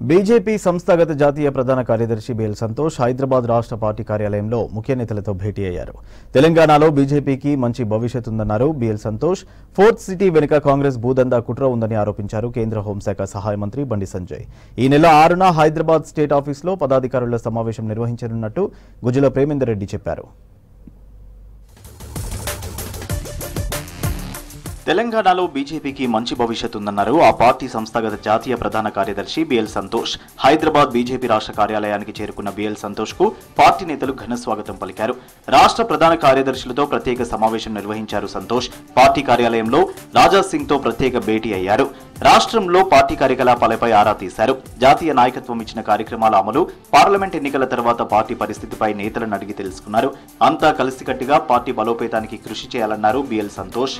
BJP సంస్థాగత జాతీయ ప్రధాన కార్యదర్శి బిఎల్ సంతోష్ హైదరాబాద్ రాష్ట్ర పార్టీ కార్యాలయంలో ముఖ్య నేతలతో భేటీ అయ్యారు. తెలంగాణలో బీజేపీకి మంచి భవిష్యత్తు ఉందన్నారు బిఎల్ సంతోష్. ఫోర్త్ సిటీ వెనుక కాంగ్రెస్ భూదందా కుట్ర ఉందని ఆరోపించారు కేంద్ర హోంశాఖ సహాయ మంత్రి బండి సంజయ్. ఈ నెల 6న హైదరాబాద్ స్టేట్ ఆఫీసులో పదాధికారుల సమావేశం నిర్వహించనున్నట్టు గుజ్జల ప్రేమేందర్ రెడ్డి చెప్పారు. తెలంగాణలో బీజేపీకి మంచి భవిష్యత్తు ఉందన్నారు ఆ పార్టీ సంస్థాగత జాతీయ ప్రధాన కార్యదర్శి బిఎల్ సంతోష్. హైదరాబాద్ బీజేపీ రాష్ట్ర కార్యాలయానికి చేరుకున్న బిఎల్ సంతోష్ కు పార్టీ నేతలు ఘన స్వాగతం పలికారు. రాష్ట్ర ప్రధాన కార్యదర్శులతో ప్రత్యేక సమావేశం నిర్వహించారు సంతోష్. పార్టీ కార్యాలయంలో రాజా సింగ్ తో ప్రత్యేక భేటీ అయ్యారు. రాష్ట్రంలో పార్టీ కార్యకలాపాలపై ఆరా తీశారు. జాతీయ నాయకత్వం ఇచ్చిన కార్యక్రమాల అమలు, పార్లమెంట్ ఎన్నికల తర్వాత పార్టీ పరిస్థితిపై నేతలను అడిగి తెలుసుకున్నారు. అంతా కలిసికట్టుగా పార్టీ బలోపేతానికి కృషి చేయాలన్నారు బిఎల్ సంతోష్.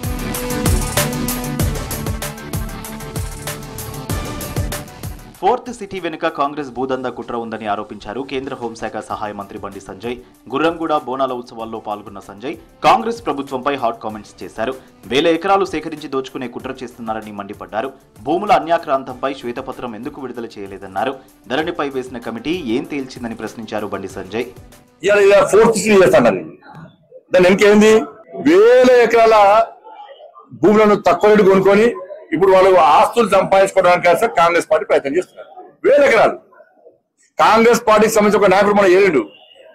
ఫోర్త్ సిటీ వెనుక కాంగ్రెస్ భూదందా కుట్ర ఉందని ఆరోపించారు కేంద్ర హోంశాఖ సహాయ మంత్రి బండి సంజయ్. గుర్రంగూడ బోనాల ఉత్సవాల్లో పాల్గొన్న సంజయ్ కాంగ్రెస్ ప్రభుత్వంపై హాట్ కామెంట్స్ చేశారు. 1000 ఎకరాలు సేకరించి దోచుకునే కుట్ర చేస్తున్నారని మండిపడ్డారు. భూముల అన్యాక్రాంతంపై శ్వేతపత్రం ఎందుకు విడుదల చేయలేదన్నారు. ధరణిపై వేసిన కమిటీ ఏం తేల్చిందని ప్రశ్నించారు బండి సంజయ్. భూములను తక్కువ రేటు కొనుక్కొని ఇప్పుడు వాళ్ళు ఆస్తులు సంపాదించుకోవడానికి కాంగ్రెస్ పార్టీ ప్రయత్నం చేస్తున్నారు. 1000 ఎకరాలు కాంగ్రెస్ పార్టీకి సంబంధించి ఒక నాయకుడు మన ఏడు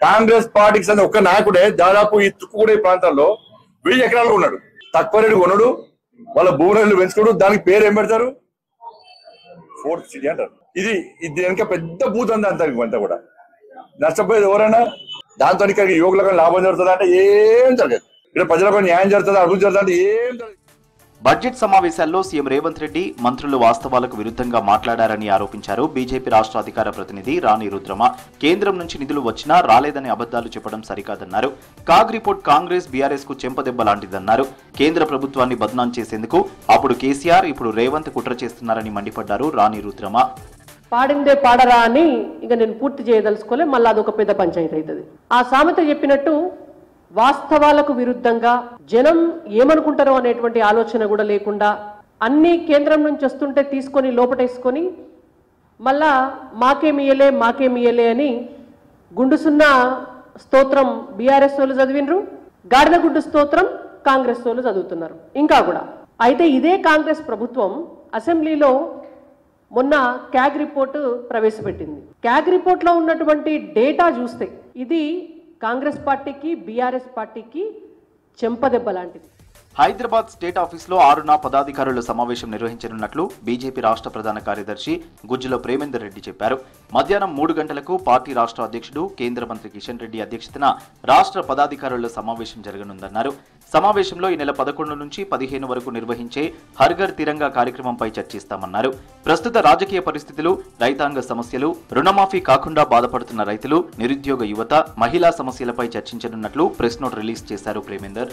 కాంగ్రెస్ పార్టీకి సంబంధించి ఒక నాయకుడే దాదాపు ఈ తుక్కుగూడ ప్రాంతంలో 1000 ఎకరాలు ఉన్నాడు. తక్కువ రేటు కొనడు, వాళ్ళ భూములను పెంచుకోడు. దానికి పేరు ఏం పెడతారు? ఫోర్త్ సిటీ అంటారు. ఇది వెనక పెద్ద భూతంది అంతా కూడా. నష్టపోయేది ఎవరైనా దాంతో ఇక్కడ యువకులకు లాభం జరుగుతుంది అంటే ఏం జరగదు. ఇక్కడ ప్రజలకు న్యాయం జరుగుతుంది, అభివృద్ధి జరుగుతుంది అంటే ఏం జరగదు. బడ్జెట్ సమావేశాల్లో సీఎం రేవంత్ రెడ్డి మంత్రులు వాస్తవాలకు విరుద్ధంగా మాట్లాడారని ఆరోపించారు బీజేపీ రాష్ట్ర అధికార ప్రతినిధి రాణి రుద్రమ. కేంద్రం నుంచి నిధులు వచ్చినా రాలేదని అబద్దాలు చెప్పడం సరికాదన్నారు. కాగ్ రిపోర్ట్ కాంగ్రెస్ బీఆర్ఎస్ కు చెంపదెబ్బ లాంటిదన్నారు. కేంద్ర ప్రభుత్వాన్ని బద్నాం చేసేందుకు అప్పుడు కేసీఆర్, ఇప్పుడు రేవంత్ కుట్ర చేస్తున్నారని మండిపడ్డారు రాణి రుద్రమ. పాడిందే పాడరా అని ఇక నేను పూర్తి చేయదలుచుకోలే, మళ్ళీ అదొక పెద్ద పంచాయతీ అవుతుంది. ఆ సామెత చెప్పినట్టు వాస్తవాలకు విరుద్ధంగా జనం ఏమనుకుంటారో అనేటువంటి ఆలోచన కూడా లేకుండా అన్ని కేంద్రం నుంచి వస్తుంటే తీసుకొని లోపటేసుకొని మళ్ళా మాకేమియలే అని గుండుసున్న స్తోత్రం బీఆర్ఎస్ వాళ్ళు చదివినరు, గాడిద గుడ్డు స్తోత్రం కాంగ్రెస్ వాళ్ళు చదువుతున్నారు ఇంకా కూడా. అయితే ఇదే కాంగ్రెస్ ప్రభుత్వం అసెంబ్లీలో మొన్న క్యాగ్ రిపోర్టు ప్రవేశపెట్టింది. క్యాగ్ రిపోర్ట్లో ఉన్నటువంటి డేటా చూస్తే ఇది కాంగ్రెస్ పార్టీకి బీఆర్ఎస్ పార్టీకి చెంపదెబ్బ లాంటిది. హైదరాబాద్ స్టేట్ ఆఫీసులో 6న పదాధికారుల సమావేశం నిర్వహించనున్నట్లు బీజేపీ రాష్ట్ర ప్రధాన కార్యదర్శి గుజ్జల ప్రేమేందర్ రెడ్డి చెప్పారు. మధ్యాహ్నం 3 గంటలకు పార్టీ రాష్ట్ర అధ్యక్షుడు కేంద్ర మంత్రి కిషన్ రెడ్డి అధ్యక్షతన రాష్ట్ర పదాధికారుల సమావేశం జరగనుందన్నారు. సమావేశంలో ఈ నెల 11 నుంచి 15 వరకు నిర్వహించే హర్ ఘర్ తిరంగా కార్యక్రమంపై చర్చిస్తామన్నారు. ప్రస్తుత రాజకీయ పరిస్థితులు, రైతాంగ సమస్యలు, రుణమాఫీ కాకుండా బాధపడుతున్న రైతులు, నిరుద్యోగ యువత, మహిళా సమస్యలపై చర్చించనున్నట్లు ప్రెస్ నోట్ రిలీజ్ చేశారు ప్రేమేందర్.